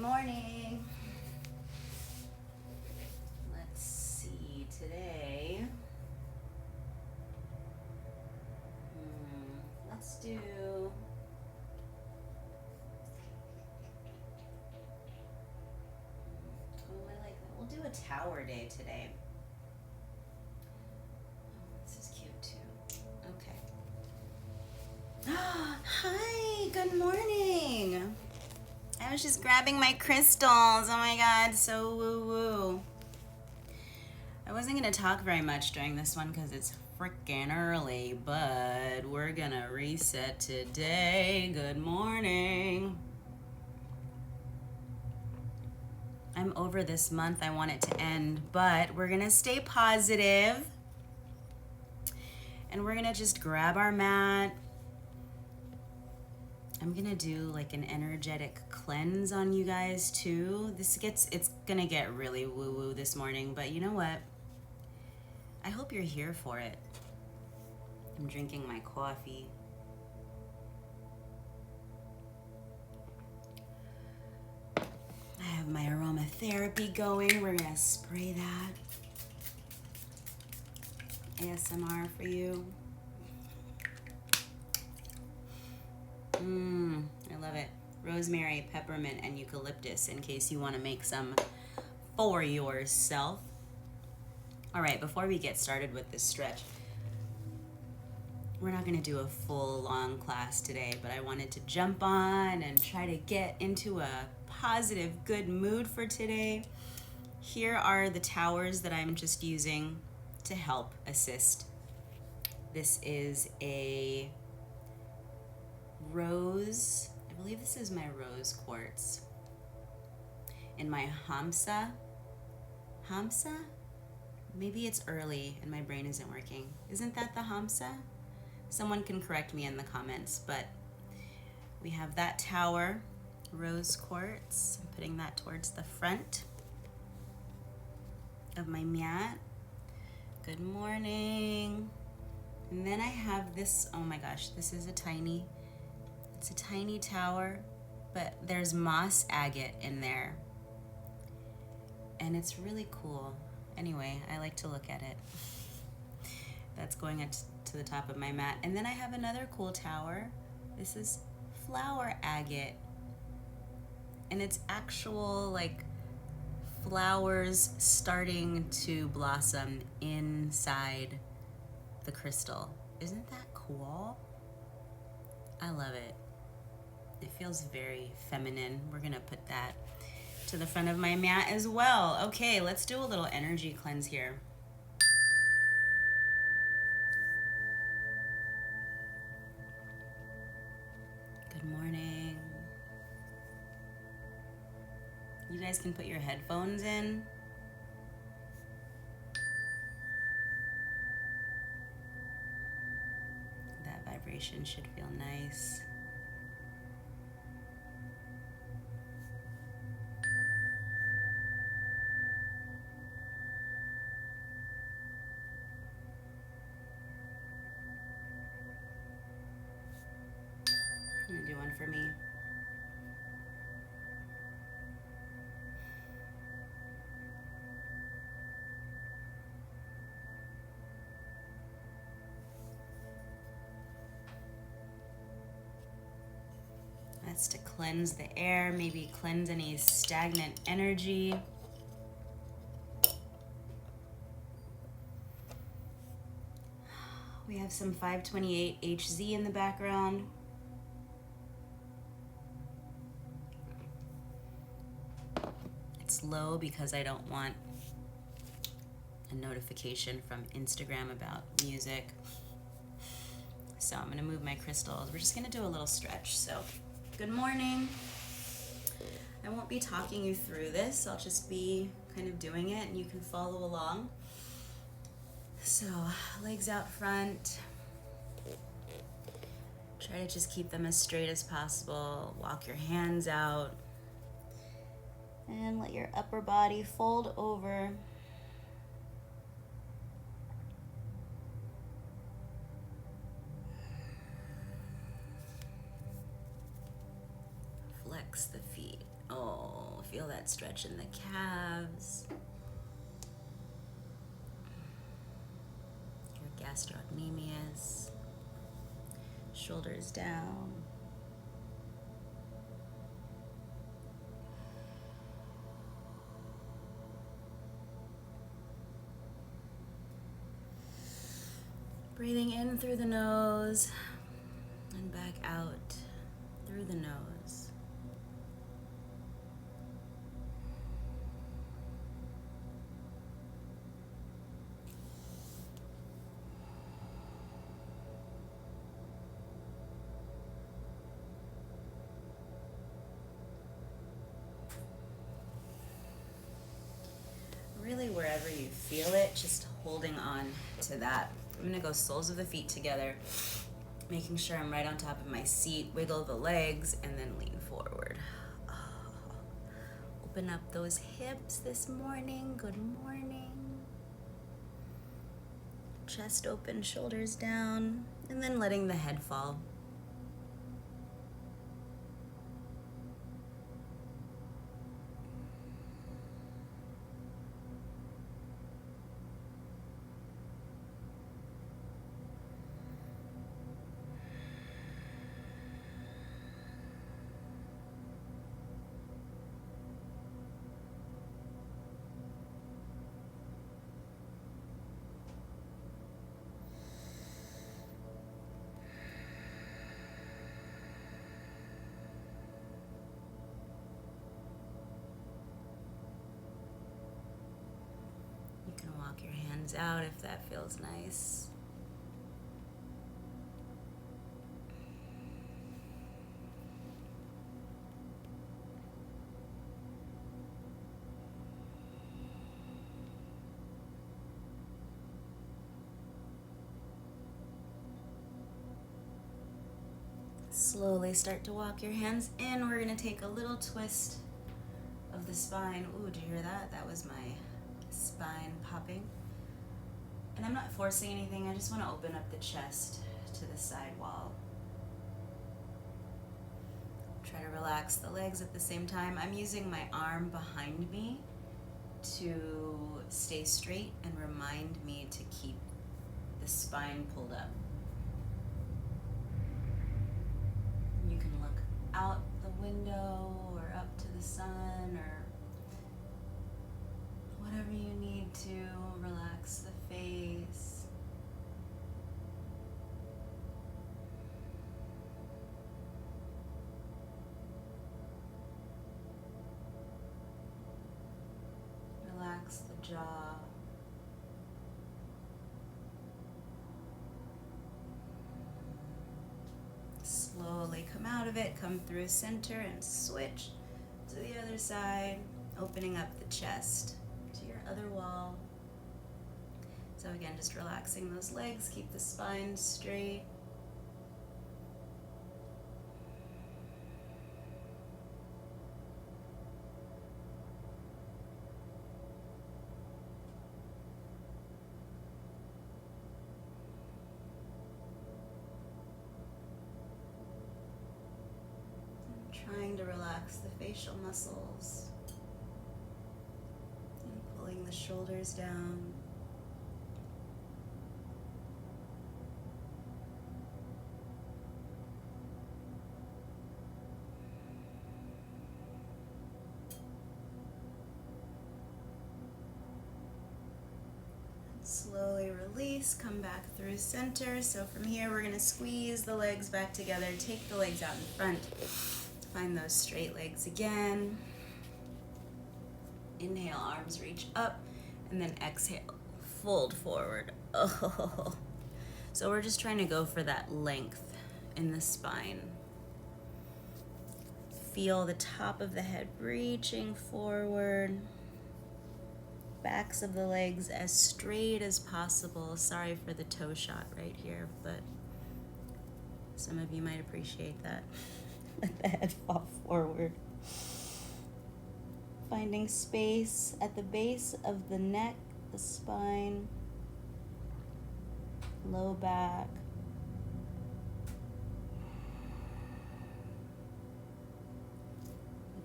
morning. Let's see today. Let's do. Oh, I like that. We'll do a tower day today. Oh, this is cute too. Okay. Hi, good morning. I was just grabbing my crystals. Oh my god, so woo-woo. I wasn't gonna talk very much during this one because it's freaking early, but we're gonna reset today. Good morning. I'm over this month. I want it to end, but we're gonna stay positive and we're gonna just grab our mat. I'm gonna do like an energetic cleanse on you guys too. It's gonna get really woo-woo this morning, but you know what? I hope you're here for it. I'm drinking my coffee. I have my aromatherapy going. We're gonna spray that. ASMR for you. I love it. Rosemary, peppermint, and eucalyptus in case you want to make some for yourself. All right, before we get started with this stretch, we're not going to do a full long class today, but I wanted to jump on and try to get into a positive, good mood for today. Here are the towers that I'm just using to help assist. This is a rose, I believe this is my rose quartz in my Hamsa. Maybe it's early and my brain isn't working. Isn't that the Hamsa? Someone can correct me in the comments, but we have that tower, rose quartz. I'm putting that towards the front of my mat. Good morning. And then I have this, oh my gosh, this is it's a tiny tower, but there's moss agate in there. And it's really cool. Anyway, I like to look at it. That's going up to the top of my mat. And then I have another cool tower. This is flower agate. And it's actual like flowers starting to blossom inside the crystal. Isn't that cool? I love it. It feels very feminine. We're gonna put that to the front of my mat as well. Okay, let's do a little energy cleanse here. Good morning. You guys can put your headphones in. That vibration should feel nice. I'm gonna do one for me. That's to cleanse the air, maybe cleanse any stagnant energy. We have some 528 HZ in the background. It's low because I don't want a notification from Instagram about music. So I'm gonna move my crystals. We're just gonna do a little stretch. So good morning. I won't be talking you through this. I'll just be kind of doing it and you can follow along. So legs out front. Try to just keep them as straight as possible. Walk your hands out. And let your upper body fold over. Flex the feet. Oh, Feel that stretch in the calves, your gastrocnemius, shoulders down. Breathing in through the nose and back out through the nose. Really, wherever you feel it, just holding on to that. I'm gonna go soles of the feet together, making sure I'm right on top of my seat. Wiggle the legs and then lean forward. Oh. Open up those hips this morning. Good morning. Chest open, shoulders down, and then letting the head fall. You can walk your hands out if that feels nice. Slowly start to walk your hands in. We're gonna take a little twist of the spine. Ooh, did you hear that? That was my spine popping. And I'm not forcing anything, I just want to open up the chest to the side wall. Try to relax the legs at the same time. I'm using my arm behind me to stay straight and remind me to keep the spine pulled up. You can look out the window or up to the sun or whatever you need to. Relax the face. Relax the jaw. Slowly come out of it, come through center and switch to the other side, opening up the chest to your other wall. So again, just relaxing those legs, keep the spine straight. Trying to relax the facial muscles and pulling the shoulders down. Slowly release, come back through center. So from here, we're gonna squeeze the legs back together, take the legs out in front, find those straight legs again. Inhale, arms reach up, and then exhale, fold forward. Oh. So we're just trying to go for that length in the spine. Feel the top of the head reaching forward. Backs of the legs as straight as possible. Sorry for the toe shot right here, but some of you might appreciate that. Let the head fall forward. Finding space at the base of the neck, the spine, low back.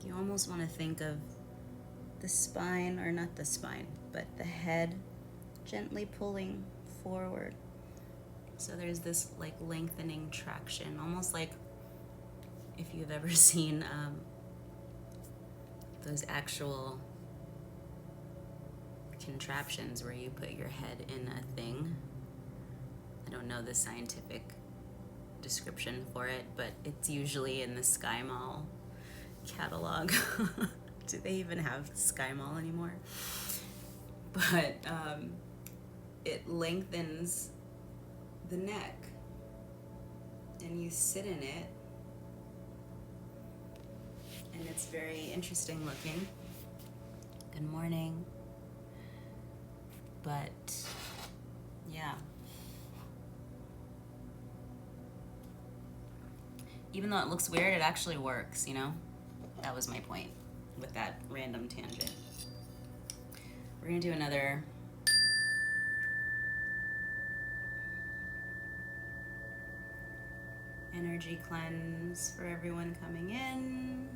You almost want to think of the spine, or not the spine, but the head gently pulling forward. So there's this like lengthening traction, almost like if you've ever seen those actual contraptions where you put your head in a thing. I don't know the scientific description for it, but it's usually in the Sky Mall catalog. Do they even have Sky Mall anymore? But it lengthens the neck, and you sit in it, and it's very interesting looking. Good morning. But yeah, even though it looks weird, it actually works, you know? That was my point with that random tangent. We're gonna do another energy cleanse for everyone coming in.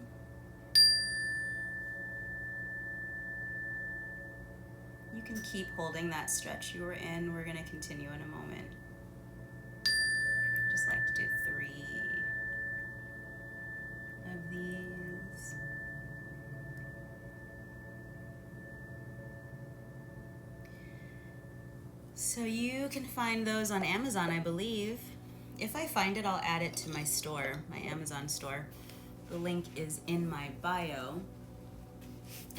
You can keep holding that stretch you were in. We're gonna continue in a moment. Just like to do 3 of these. So you can find those on Amazon, I believe. If I find it, I'll add it to my store, my Amazon store. The link is in my bio.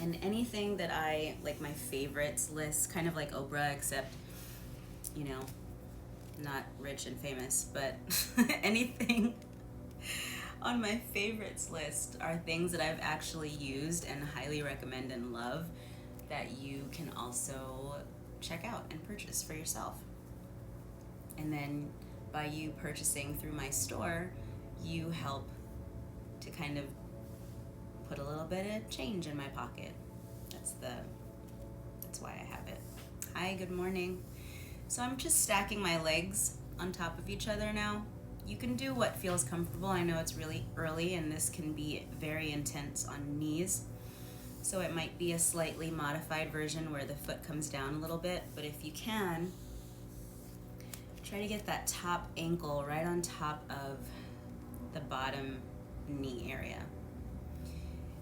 And anything that I, like my favorites list, kind of like Oprah, except, you know, not rich and famous, but anything on my favorites list are things that I've actually used and highly recommend and love that you can also check out and purchase for yourself. And then by you purchasing through my store, you help to kind of put a little bit of change in my pocket. That's why I have it. Hi, good morning. So I'm just stacking my legs on top of each other now. You can do what feels comfortable. I know it's really early and this can be very intense on knees. So it might be a slightly modified version where the foot comes down a little bit, but if you can, try to get that top ankle right on top of the bottom knee area.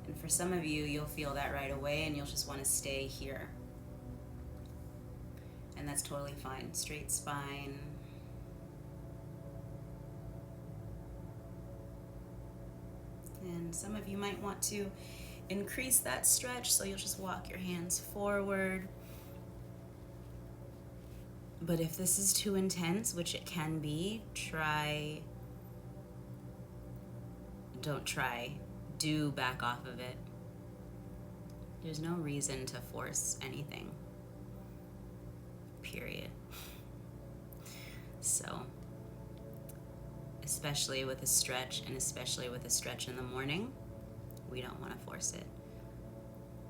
And for some of you, you'll feel that right away and you'll just want to stay here. And that's totally fine. Straight spine. And some of you might want to increase that stretch, so you'll just walk your hands forward. But if this is too intense, which it can be, do back off of it. There's no reason to force anything, period. So, especially with a stretch, and especially with a stretch in the morning, we don't want to force it.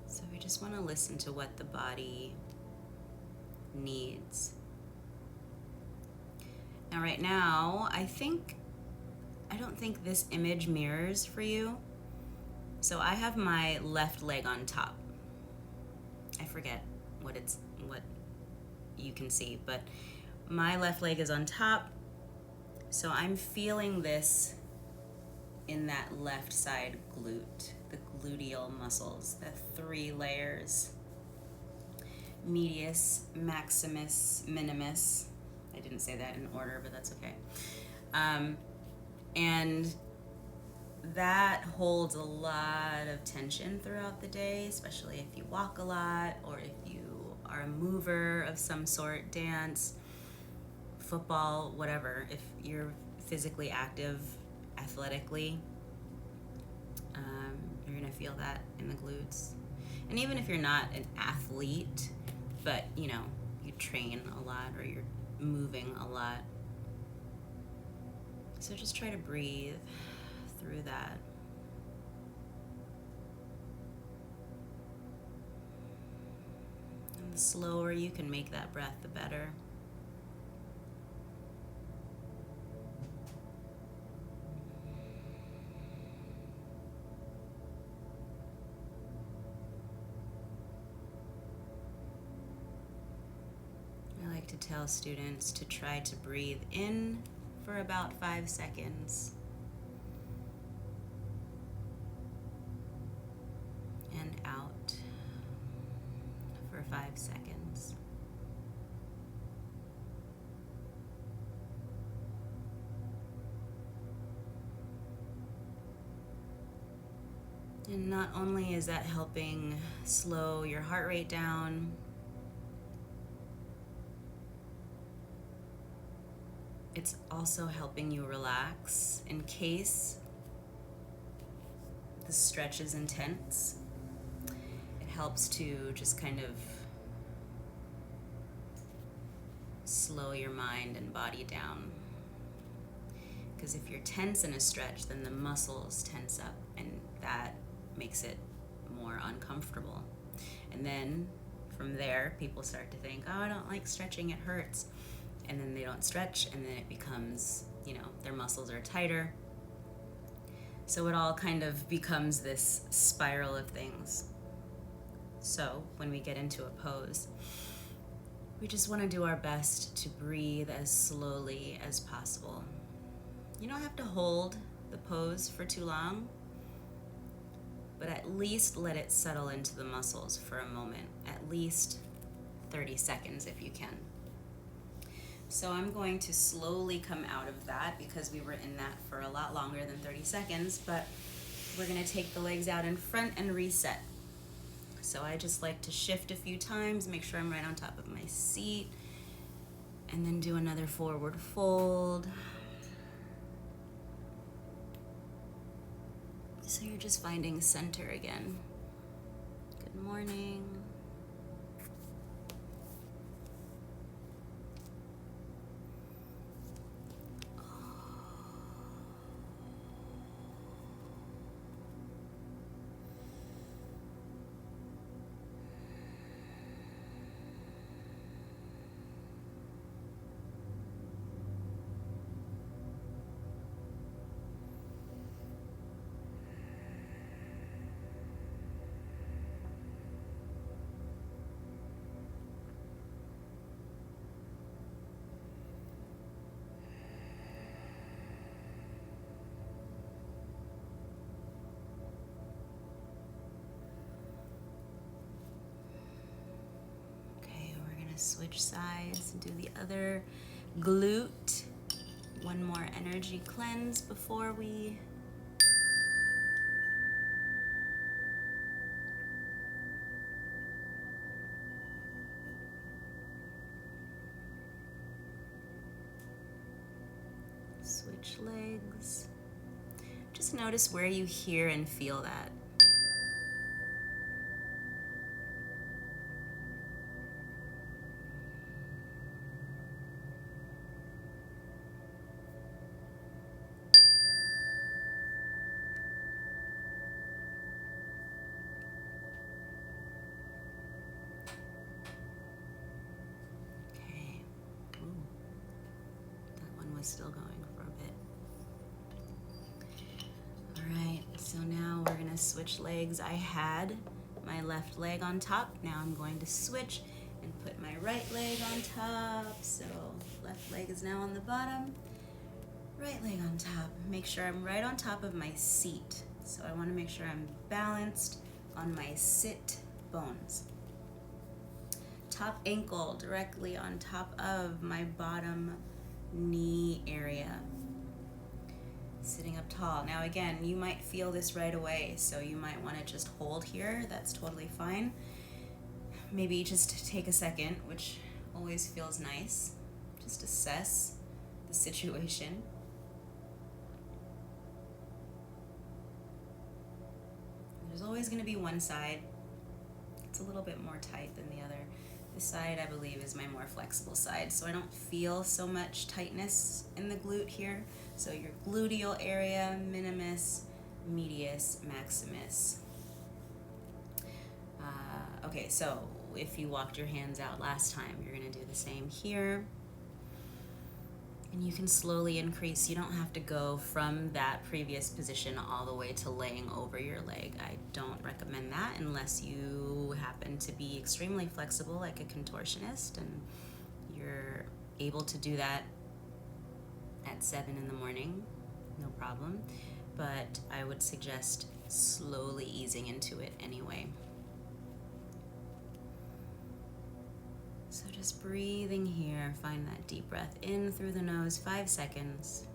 So we just want to listen to what the body needs. Now right now, I don't think this image mirrors for you. So I have my left leg on top. I forget what you can see, but my left leg is on top. So I'm feeling this in that left side glute, the gluteal muscles, the 3 layers. Medius, maximus, minimus. I didn't say that in order, but that's okay. And that holds a lot of tension throughout the day, especially if you walk a lot or if you are a mover of some sort, dance, football, whatever. If you're physically active, athletically, you're gonna feel that in the glutes. And even if you're not an athlete, but you know, you train a lot or you're moving a lot, so just try to breathe through that. And the slower you can make that breath, the better. to tell students to try to breathe in for about 5 seconds and out for 5 seconds. And not only is that helping slow your heart rate down, it's also helping you relax in case the stretch is intense. It helps to just kind of slow your mind and body down. Because if you're tense in a stretch, then the muscles tense up, and that makes it more uncomfortable. And then from there, people start to think, oh, I don't like stretching, it hurts. And then they don't stretch, and then it becomes, their muscles are tighter. So it all kind of becomes this spiral of things. So when we get into a pose, we just want to do our best to breathe as slowly as possible. You don't have to hold the pose for too long, but at least let it settle into the muscles for a moment, at least 30 seconds if you can. So I'm going to slowly come out of that because we were in that for a lot longer than 30 seconds, but we're gonna take the legs out in front and reset. So I just like to shift a few times, make sure I'm right on top of my seat, and then do another forward fold. So you're just finding center again. Good morning. Switch sides and do the other glute. One more energy cleanse before we switch legs. Just notice where you hear and feel that. Still going for a bit. All right, so now we're gonna switch legs. I had my left leg on top. Now I'm going to switch and put my right leg on top. So left leg is now on the bottom, right leg on top. Make sure I'm right on top of my seat. So I wanna make sure I'm balanced on my sit bones. Top ankle directly on top of my bottom knee area. Sitting up tall. Now again, you might feel this right away, so you might want to just hold here. That's totally fine. Maybe just take a second, which always feels nice. Just assess the situation. There's always going to be one side. It's a little bit more tight than the other. This side, I believe, is my more flexible side, so I don't feel so much tightness in the glute here. So your gluteal area, minimus, medius, maximus. Okay, so if you walked your hands out last time, you're gonna do the same here. And you can slowly increase. You don't have to go from that previous position all the way to laying over your leg. I don't recommend that unless you happen to be extremely flexible like a contortionist and you're able to do that at 7 in the morning, no problem. But I would suggest slowly easing into it anyway. So just breathing here, find that deep breath in through the nose, 5 seconds.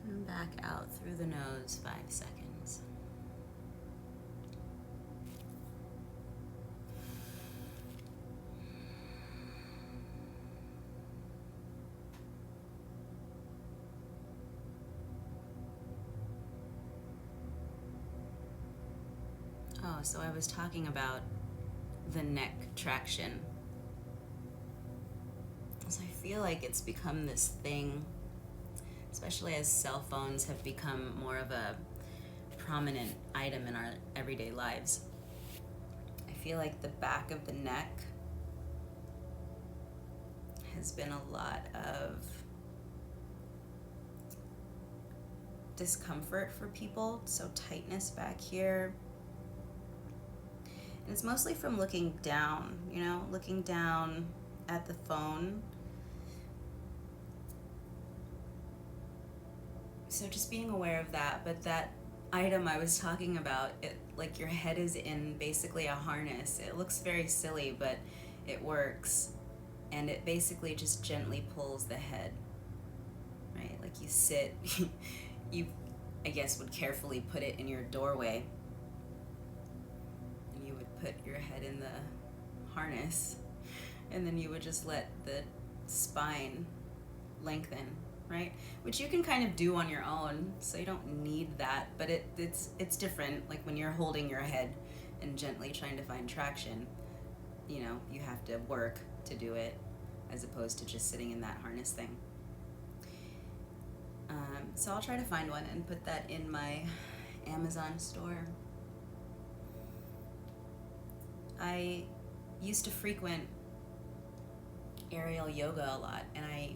And back out through the nose, 5 seconds. Oh, so I was talking about the neck traction. So I feel like it's become this thing, especially as cell phones have become more of a prominent item in our everyday lives. I feel like the back of the neck has been a lot of discomfort for people, so tightness back here. And it's mostly from looking down, looking down at the phone. So just being aware of that. But that item I was talking about, it like your head is in basically a harness. It looks very silly, but it works. And it basically just gently pulls the head, right? Like you sit, you, I guess, would carefully put it in your doorway. And you would put your head in the harness. And then you would just let the spine lengthen, right? Which you can kind of do on your own, so you don't need that, but it's different. Like when you're holding your head and gently trying to find traction, you have to work to do it, as opposed to just sitting in that harness thing. So I'll try to find one and put that in my Amazon store. I used to frequent aerial yoga a lot, and I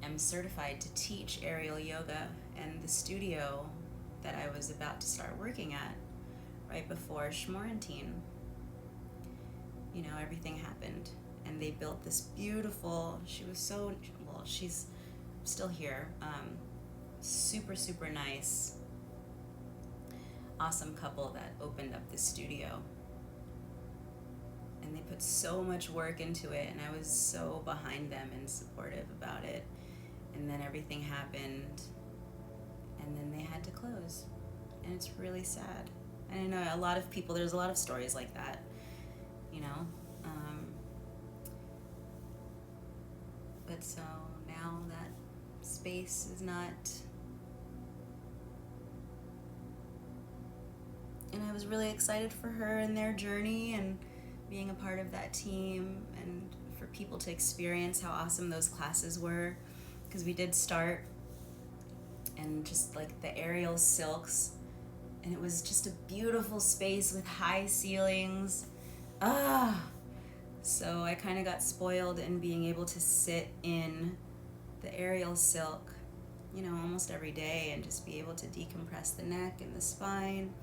am certified to teach aerial yoga, and the studio that I was about to start working at right before Schmorantine, everything happened, and they built this beautiful, she's still here, super, super nice, awesome couple that opened up the studio. And they put so much work into it, and I was so behind them and supportive about it. And then everything happened, and then they had to close. And it's really sad. And I know a lot of people, there's a lot of stories like that, But so now that space is not... And I was really excited for her and their journey and being a part of that team, and for people to experience how awesome those classes were, because we did start, and just like the aerial silks, and it was just a beautiful space with high ceilings. So I kind of got spoiled in being able to sit in the aerial silk, almost every day, and just be able to decompress the neck and the spine.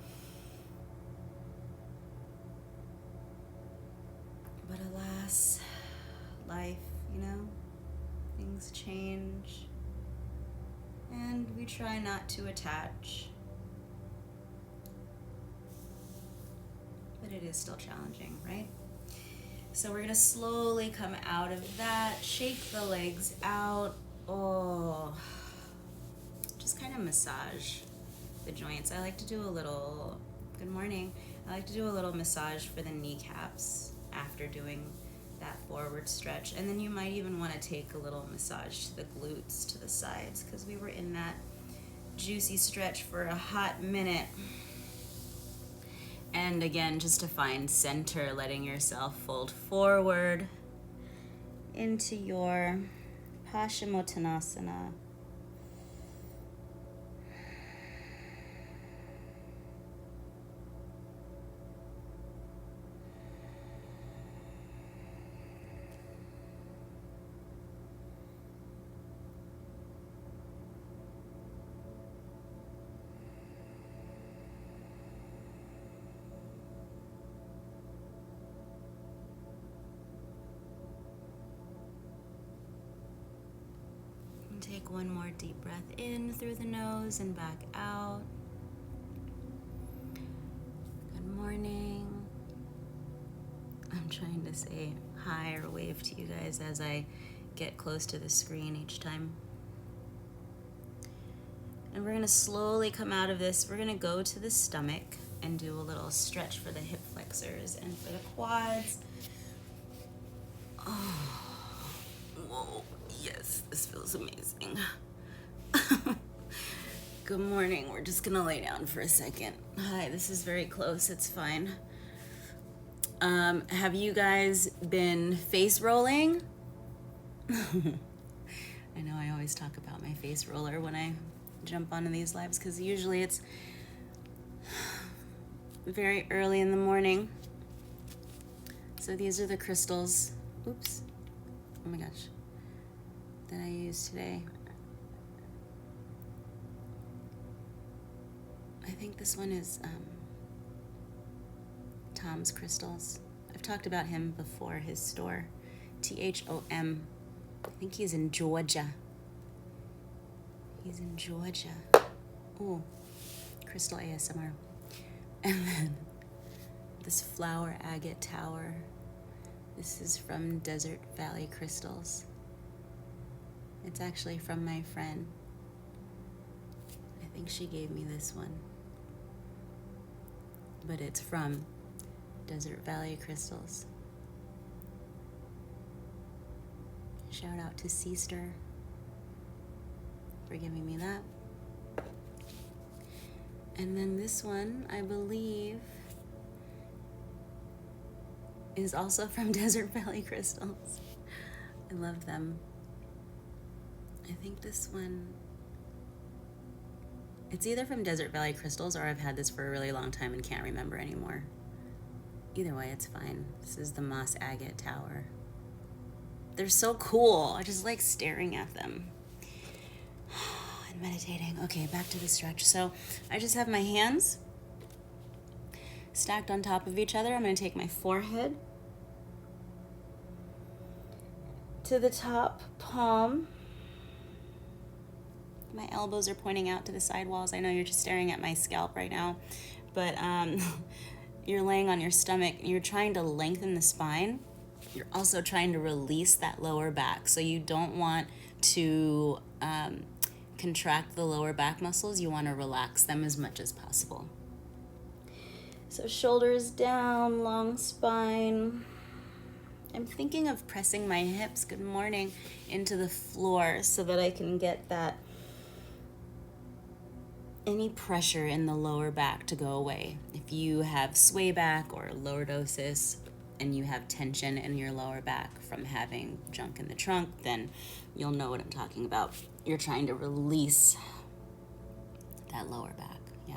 But alas, life, things change, and we try not to attach. But it is still challenging, right? So we're gonna slowly come out of that, shake the legs out. Just kind of massage the joints. I like to do a little, good morning. I like to do a little massage for the kneecaps after doing that forward stretch. And then you might even want to take a little massage to the glutes, to the sides, because we were in that juicy stretch for a hot minute. And again, just to find center, letting yourself fold forward into your Paschimottanasana. take one more deep breath in through the nose and back out. Good morning. I'm trying to say hi or wave to you guys as I get close to the screen each time. And we're gonna slowly come out of this. We're gonna go to the stomach and do a little stretch for the hip flexors and for the quads. Oh, whoa, yes, this feels amazing. Good morning. We're just gonna lay down for a second. Hi, this is very close, it's fine. Have you guys been face rolling? I know I always talk about my face roller when I jump onto these lives because usually it's very early in the morning. So these are the crystals, oops, oh my gosh, that I used today. I think this one is Tom's Crystals. I've talked about him before, his store, THOM. I think he's in Georgia. He's in Georgia. Ooh, crystal ASMR. And then this flower agate tower. This is from Desert Valley Crystals. It's actually from my friend. I think she gave me this one. But it's from Desert Valley Crystals. Shout out to Sister for giving me that. And then this one, I believe, is also from Desert Valley Crystals. I love them. I think this one, it's either from Desert Valley Crystals or I've had this for a really long time and can't remember anymore. Either way, it's fine. This is the Moss Agate Tower. They're so cool. I just like staring at them and meditating. Okay, back to the stretch. So I just have my hands stacked on top of each other. I'm going to take my forehead to the top palm. My elbows are pointing out to the side walls. I know you're just staring at my scalp right now, but you're laying on your stomach. You're trying to lengthen the spine. You're also trying to release that lower back. So you don't want to contract the lower back muscles. You want to relax them as much as possible. So shoulders down, long spine. I'm thinking of pressing my hips, good morning, into the floor so that I can get that any pressure in the lower back to go away. If you have sway back or lordosis and you have tension in your lower back from having junk in the trunk, then you'll know what I'm talking about. You're trying to release that lower back, yeah?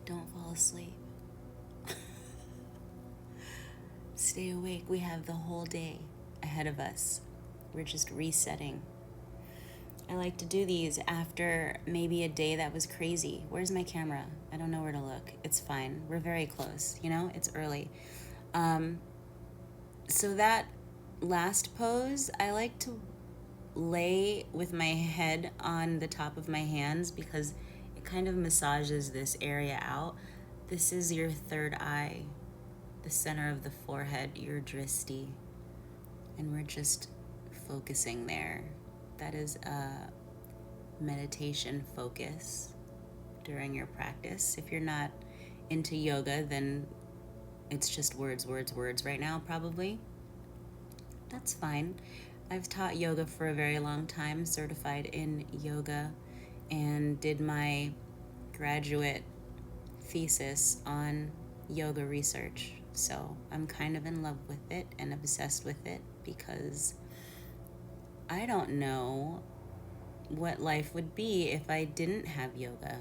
Don't fall asleep. Stay awake. We have the whole day ahead of us. We're just resetting. I like to do these after maybe a day that was crazy. Where's my camera? I don't know where to look. It's fine. We're very close, you know? It's early. So that last pose, I like to lay with my head on the top of my hands because it kind of massages this area out. This is your third eye, the center of the forehead, your drishti. And we're just focusing there. That is a meditation focus during your practice. If you're not into yoga, then it's just words right now, probably. That's fine. I've taught yoga for a very long time, certified in yoga, and did my graduate thesis on yoga research. So I'm kind of in love with it and obsessed with it because I don't know what life would be if I didn't have yoga.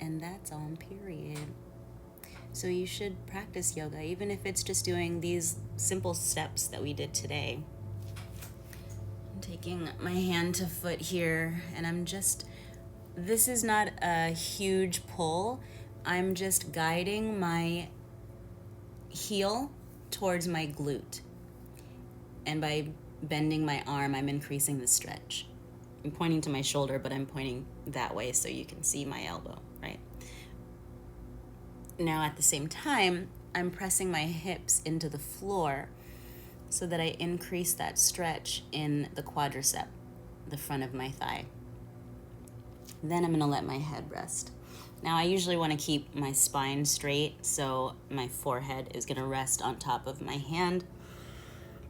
And that's on period. So you should practice yoga, even if it's just doing these simple steps that we did today. I'm taking my hand to foot here, and this is not a huge pull. I'm just guiding my heel towards my glute. And by bending my arm, I'm increasing the stretch. I'm pointing to my shoulder, but I'm pointing that way so you can see my elbow, right? Now at the same time, I'm pressing my hips into the floor so that I increase that stretch in the quadricep, the front of my thigh. Then I'm gonna let my head rest. Now I usually wanna keep my spine straight, so my forehead is gonna rest on top of my hand,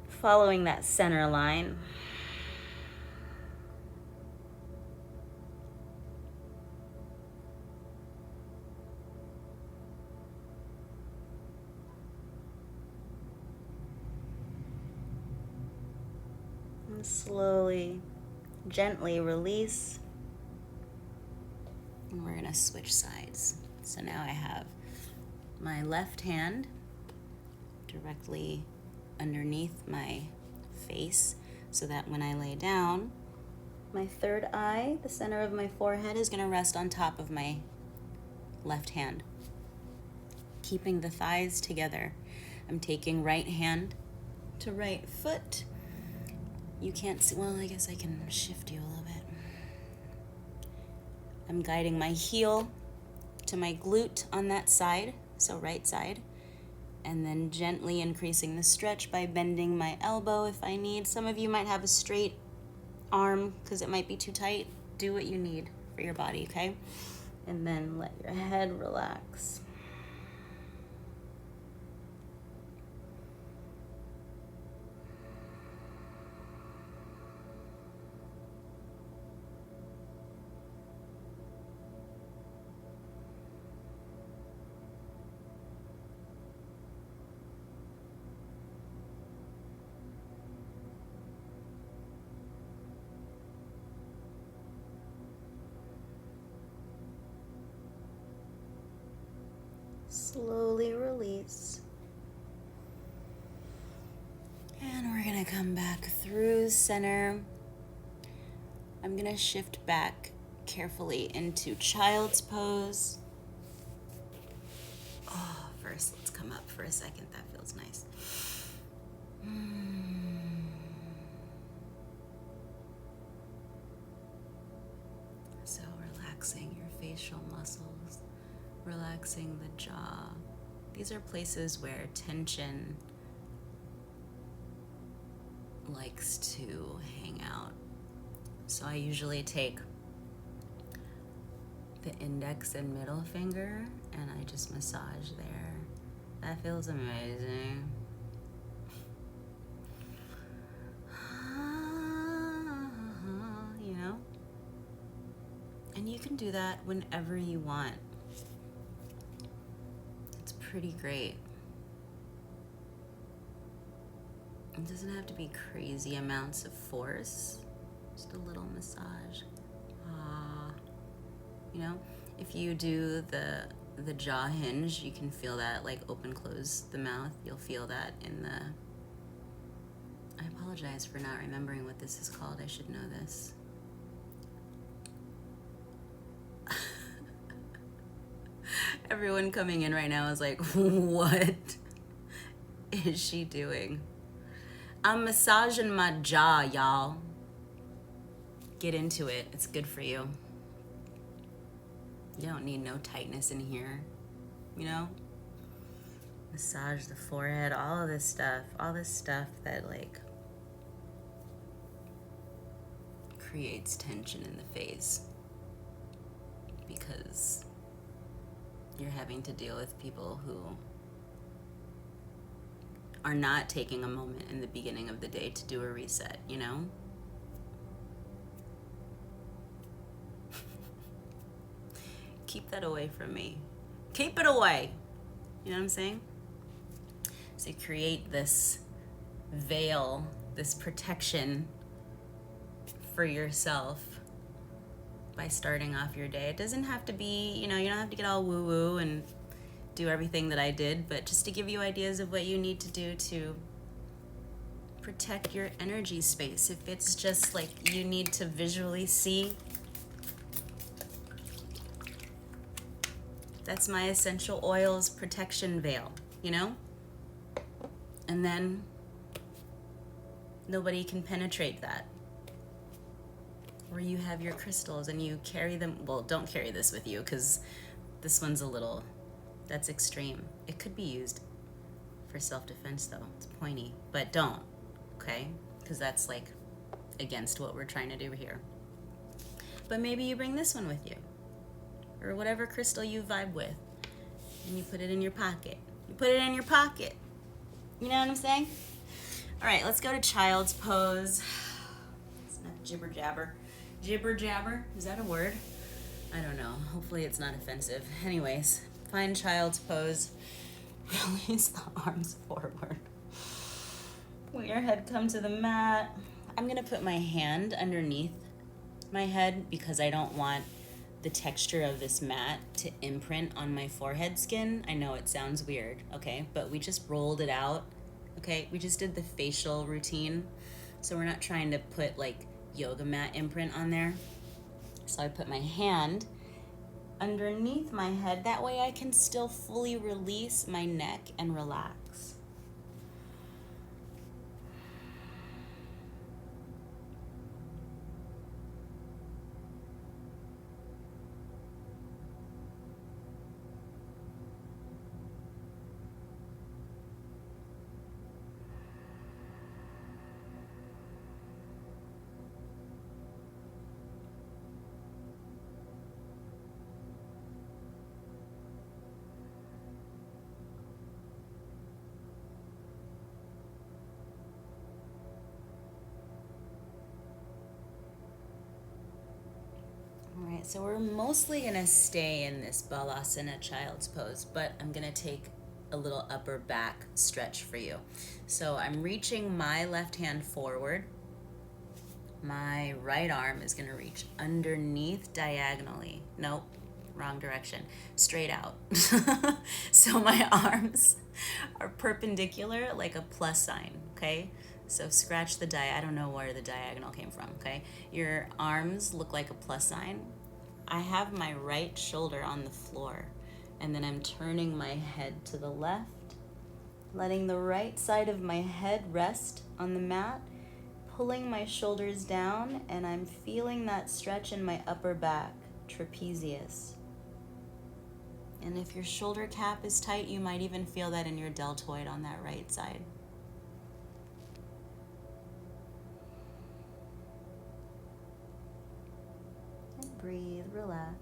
following that center line. And slowly, gently release. And we're gonna switch sides. So now I have my left hand directly underneath my face so that when I lay down, my third eye, the center of my forehead, is gonna rest on top of my left hand, keeping the thighs together. I'm taking right hand to right foot. You can't see, well, I guess I can shift you a little bit. I'm guiding my heel to my glute on that side, so right side, and then gently increasing the stretch by bending my elbow if I need. Some of you might have a straight arm because it might be too tight. Do what you need for your body, okay? And then let your head relax. Slowly release. And we're gonna come back through center. I'm gonna shift back carefully into child's pose. Oh, first let's come up for a second. That feels nice. So relaxing your facial muscles, relaxing the jaw. These are places where tension likes to hang out. So I usually take the index and middle finger and I just massage there. That feels amazing. You know? And you can do that whenever you want. It's pretty great. It doesn't have to be crazy amounts of force. Just a little massage. You know, if you do the jaw hinge, you can feel that, like open, close the mouth. You'll feel that in the... I apologize for not remembering what this is called. I should know this. Everyone coming in right now is like, what is she doing? I'm massaging my jaw, y'all. Get into it. It's good for you. You don't need no tightness in here, you know? Massage the forehead, all of this stuff that like creates tension in the face because you're having to deal with people who are not taking a moment in the beginning of the day to do a reset, you know? Keep that away from me. Keep it away. You know what I'm saying? So you create this veil, this protection for yourself by starting off your day. It doesn't have to be, you don't have to get all woo-woo and do everything that I did, but just to give you ideas of what you need to do to protect your energy space. If it's just like you need to visually see, that's my essential oils protection veil, And then nobody can penetrate that. Or you have your crystals and you carry them. Well, don't carry this with you because this one's that's extreme. It could be used for self-defense though. It's pointy, but don't, okay? Because that's like against what we're trying to do here. But maybe you bring this one with you, or whatever crystal you vibe with, and you put it in your pocket. You know what I'm saying? All right, let's go to child's pose. It's not jibber jabber. Jibber jabber, is that a word? I don't know. Hopefully it's not offensive. Anyways, find child's pose. Release the arms forward. Let your head come to the mat. I'm gonna put my hand underneath my head because I don't want the texture of this mat to imprint on my forehead skin. I know it sounds weird, okay? But we just rolled it out, okay? We just did the facial routine. So we're not trying to put like yoga mat imprint on there. So I put my hand underneath my head. That way I can still fully release my neck and relax. Alright, so we're mostly going to stay in this Balasana child's pose, but I'm going to take a little upper back stretch for you. So I'm reaching my left hand forward. My right arm is going to reach underneath diagonally. Nope, wrong direction. Straight out. So my arms are perpendicular like a plus sign, okay? So scratch the I don't know where the diagonal came from, okay? Your arms look like a plus sign. I have my right shoulder on the floor, and then I'm turning my head to the left, letting the right side of my head rest on the mat, pulling my shoulders down, and I'm feeling that stretch in my upper back, trapezius. And if your shoulder cap is tight, you might even feel that in your deltoid on that right side. And breathe, relax.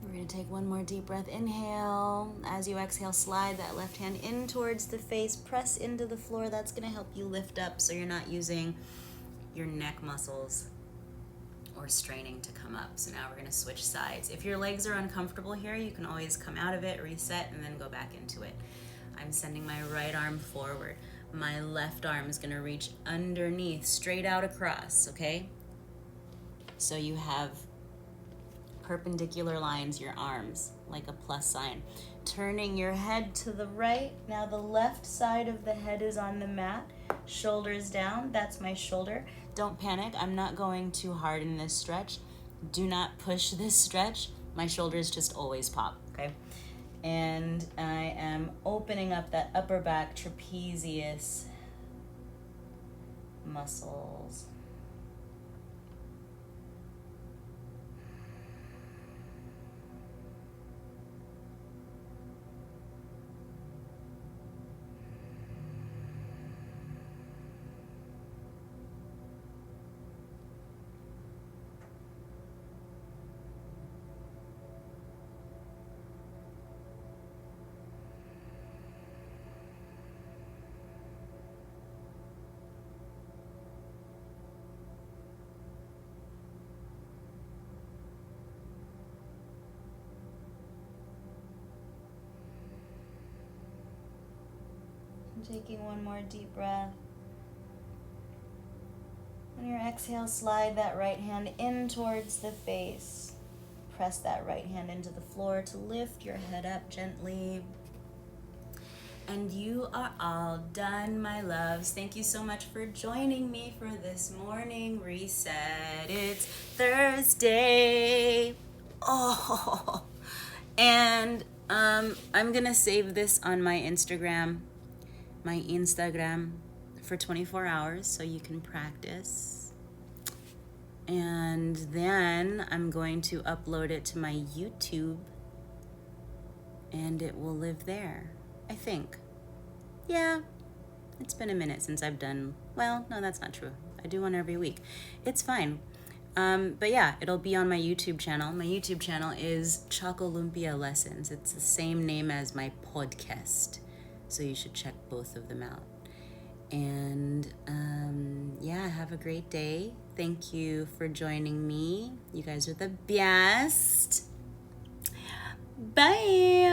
We're going to take one more deep breath. Inhale. As you exhale, slide that left hand in towards the face. Press into the floor. That's going to help you lift up so you're not using your neck muscles or straining to come up. So now we're going to switch sides. If your legs are uncomfortable here, you can always come out of it, reset, and then go back into it. I'm sending my right arm forward. My left arm is going to reach underneath, straight out across, okay? So you have perpendicular lines, your arms, like a plus sign. Turning your head to the right. Now the left side of the head is on the mat. Shoulders down. That's my shoulder. Don't panic. I'm not going too hard in this stretch. Do not push this stretch. My shoulders just always pop, okay? And I am opening up that upper back trapezius muscles. Taking one more deep breath. On your exhale, slide that right hand in towards the face. Press that right hand into the floor to lift your head up gently. And you are all done, my loves. Thank you so much for joining me for this morning reset. It's Thursday. Oh, and I'm gonna save this on my Instagram for 24 hours so you can practice. And then I'm going to upload it to my YouTube and it will live there, I think. Yeah, it's been a minute since I've done, well, no, that's not true. I do one every week. It's fine. But yeah, it'll be on my YouTube channel. My YouTube channel is ChocoLumpia Lessons. It's the same name as my podcast. So you should check both of them out. And yeah, have a great day. Thank you for joining me. You guys are the best. Bye.